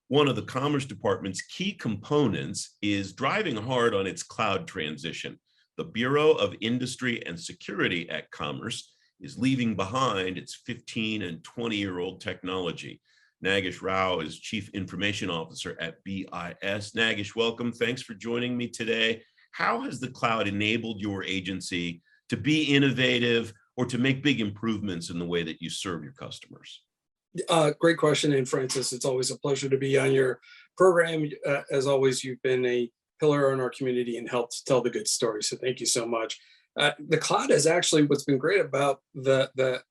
one of the Commerce Department's key components is driving hard on its cloud transition. The Bureau of Industry and Security at Commerce is leaving behind its 15 and 20-year-old technology. Nagesh Rao is Chief Information Officer at BIS. Nagesh, welcome. Thanks for joining me today. How has the cloud enabled your agency to be innovative or to make big improvements in the way that you serve your customers? Great question. And Francis, it's always a pleasure to be on your program. As always, you've been a pillar in our community and helped tell the good story. So thank you so much. The cloud is actually what's been great about the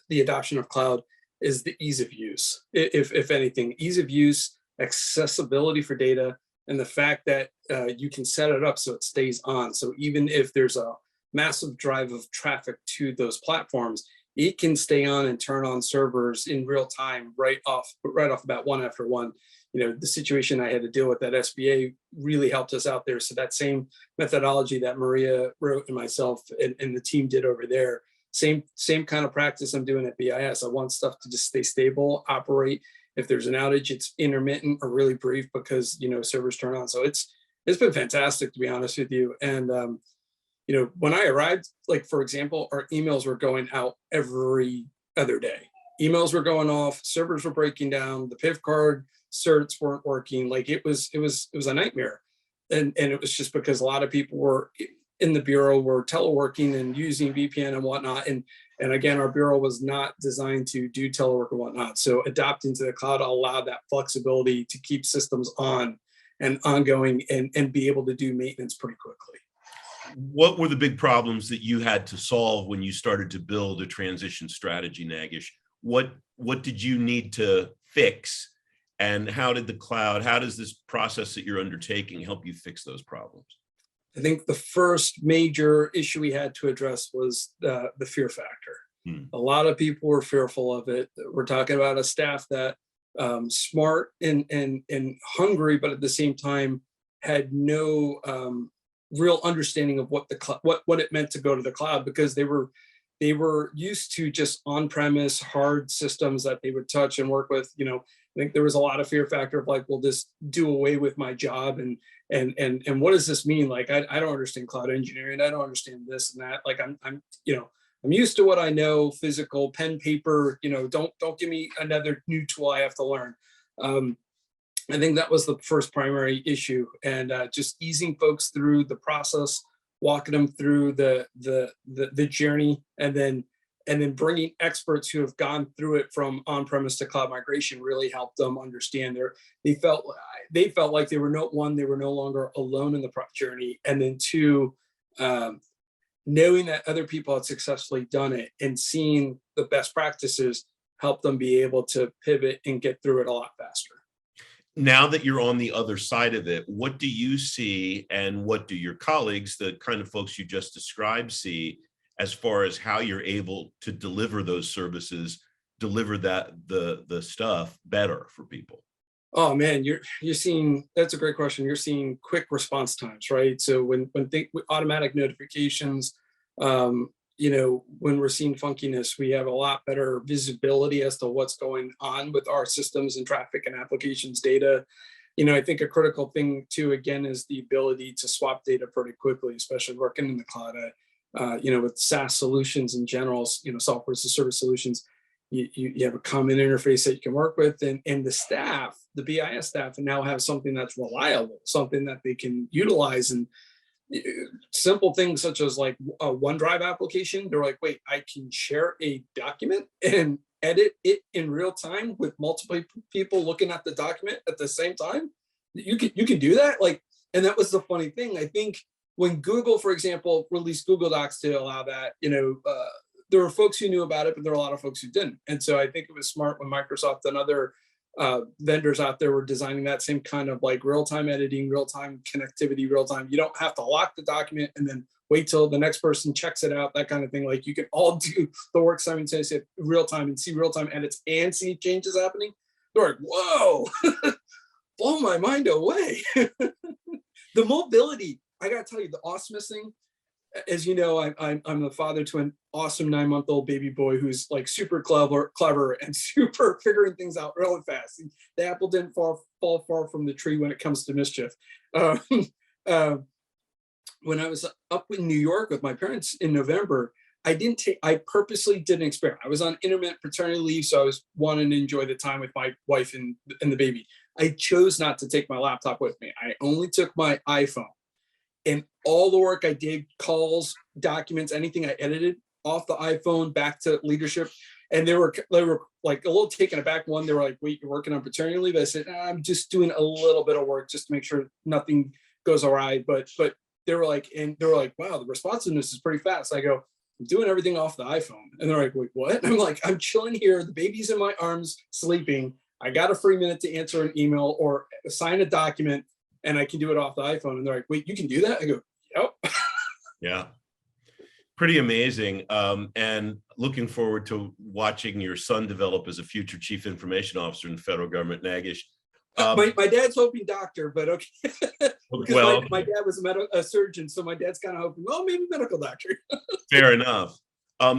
adoption of cloud is the ease of use. If anything, ease of use, accessibility for data, and the fact that you can set it up so it stays on. So even if there's a massive drive of traffic to those platforms, it can stay on and turn on servers in real time right off about one after one. You know, the situation I had to deal with at SBA really helped us out there. So that same methodology that Maria wrote and myself and the team did over there, same kind of practice I'm doing at BIS. I want stuff to just stay stable, operate. If there's an outage, it's intermittent or really brief because, you know, servers turn on. So it's been fantastic, to be honest with you. And you know, when I arrived, like, for example, our emails were going out every other day. Emails were going off, servers were breaking down, the PIV card certs weren't working. Like it was a nightmare. And it was just because a lot of people were in the bureau were teleworking and using VPN and whatnot. And again, our bureau was not designed to do telework and whatnot. So adapting to the cloud allowed that flexibility to keep systems on and ongoing and be able to do maintenance pretty quickly. What were the big problems that you had to solve when you started to build a transition strategy, Nagesh? What did you need to fix? And how does this process that you're undertaking help you fix those problems? I think the first major issue we had to address was the fear factor. A lot of people were fearful of it. We're talking about a staff that smart and hungry, but at the same time had no real understanding of what it meant to go to the cloud, because they were used to just on-premise hard systems that they would touch and work with. You know, I think there was a lot of fear factor of like, will this do away with my job? And what does this mean? Like, I don't understand cloud engineering. I don't understand this and that. Like I'm used to what I know, physical pen, paper, you know, don't give me another new tool I have to learn. I think that was the first primary issue, and just easing folks through the process, walking them through the journey, and then bringing experts who have gone through it from on-premise to cloud migration really helped them understand. They felt like they were no longer alone in the journey, and then two, knowing that other people had successfully done it and seeing the best practices helped them be able to pivot and get through it a lot faster. Now that you're on the other side of it, what do you see, and what do your colleagues, the kind of folks you just described, see as far as how you're able to deliver those services, deliver the stuff better for people? Oh man, you're seeing, that's a great question. You're seeing quick response times, right? So when automatic notifications, you know, when we're seeing funkiness, we have a lot better visibility as to what's going on with our systems and traffic and applications data. You know, I think a critical thing too, again, is the ability to swap data pretty quickly, especially working in the cloud. You know, with SaaS solutions in general, you know, software as a service solutions, you have a common interface that you can work with, and the staff, the BIS staff, and now have something that's reliable, something that they can utilize. And simple things such as like a OneDrive application, they're like, wait, I can share a document and edit it in real time with multiple people looking at the document at the same time. You can do that. Like, and that was the funny thing. I think when Google, for example, released Google Docs to allow that, you know, there were folks who knew about it, but there were a lot of folks who didn't. And so I think it was smart when Microsoft and other vendors out there were designing that same kind of like real-time editing, real-time connectivity, real-time. You don't have to lock the document and then wait till the next person checks it out, that kind of thing. Like you can all do the work simultaneously at real-time and see real-time edits and see changes happening. They're like, whoa, blow my mind away. The mobility, I gotta tell you, the awesomest thing, as you know, I'm the father to an awesome 9-month-old baby boy who's like super clever and super figuring things out really fast. The apple didn't fall far from the tree when it comes to mischief. Uh, uh, when I was up in New York with my parents in November, I purposely didn't experiment. I was on intermittent paternity leave, so I was wanting to enjoy the time with my wife and the baby. I chose not to take my laptop with me. I only took my iPhone, and all the work I did, calls, documents, anything I edited off the iPhone back to leadership. And they were like a little taken aback. One, they were like, "Wait, you're working on paternity leave?" I said, "I'm just doing a little bit of work just to make sure nothing goes awry." But they were like, "Wow, the responsiveness is pretty fast." I go, "I'm doing everything off the iPhone." And they're like, "Wait, what?" And I'm like, "I'm chilling here. The baby's in my arms, sleeping. I got a free minute to answer an email or sign a document, and I can do it off the iPhone." And they're like, "Wait, you can do that?" I go, "Yep." Yeah. Pretty amazing. And looking forward to watching your son develop as a future chief information officer in the federal government, Nagesh. My dad's hoping doctor, but okay. Because Well, my dad was a surgeon, so my dad's kind of hoping, well, maybe medical doctor. fair enough.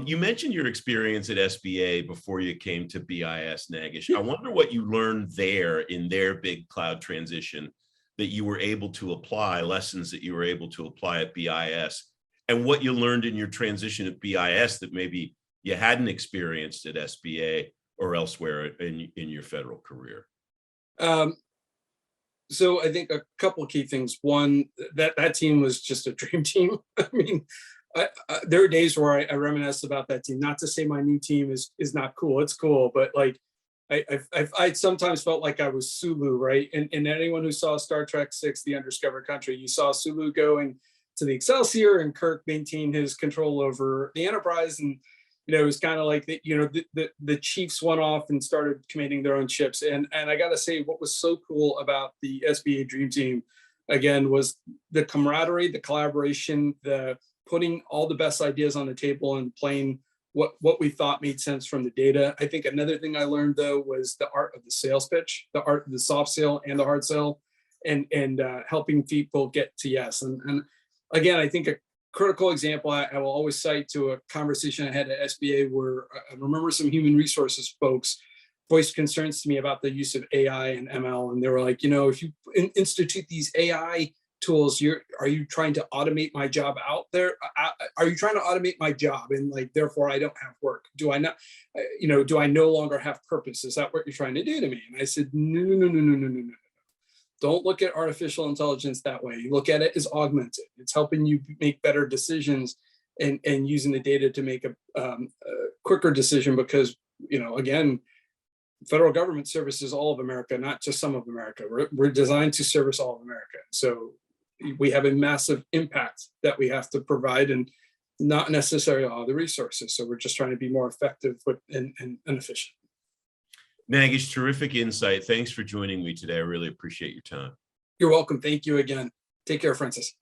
You mentioned your experience at SBA before you came to BIS, Nagesh. I wonder what you learned there in their big cloud transition that you were able to apply, lessons that you were able to apply at BIS, and what you learned in your transition at BIS that maybe you hadn't experienced at SBA or elsewhere in your federal career. Um, so I think a couple of key things. One, that team was just a dream team. I mean, there are days where I reminisce about that team. Not to say my new team is not cool. It's cool, but like I sometimes felt like I was Sulu, right? And anyone who saw Star Trek VI, The Undiscovered Country, you saw Sulu going to the Excelsior, and Kirk maintained his control over the Enterprise. And it was kind of like the Chiefs went off and started commanding their own ships. And I got to say, what was so cool about the SBA Dream Team, again, was the camaraderie, the collaboration, the putting all the best ideas on the table and playing what we thought made sense from the data. I think another thing I learned, though, was the art of the sales pitch, the art of the soft sell and the hard sell, and helping people get to yes. And again, I think a critical example I will always cite to a conversation I had at SBA where I remember some human resources folks voiced concerns to me about the use of AI and ML. And they were like, if you institute these AI tools, are you trying to automate my job out there? Are you trying to automate my job? And like, therefore I don't have work. Do I not, do I no longer have purpose? Is that what you're trying to do to me? And I said, no. Don't look at artificial intelligence that way. You look at it as augmented. It's helping you make better decisions and using the data to make a quicker decision because, again, federal government services all of America, not just some of America. We're designed to service all of America. So we have a massive impact that we have to provide and not necessarily all the resources. So we're just trying to be more effective and efficient. Nagesh, terrific insight. Thanks for joining me today. I really appreciate your time. You're welcome. Thank you again. Take care, Francis.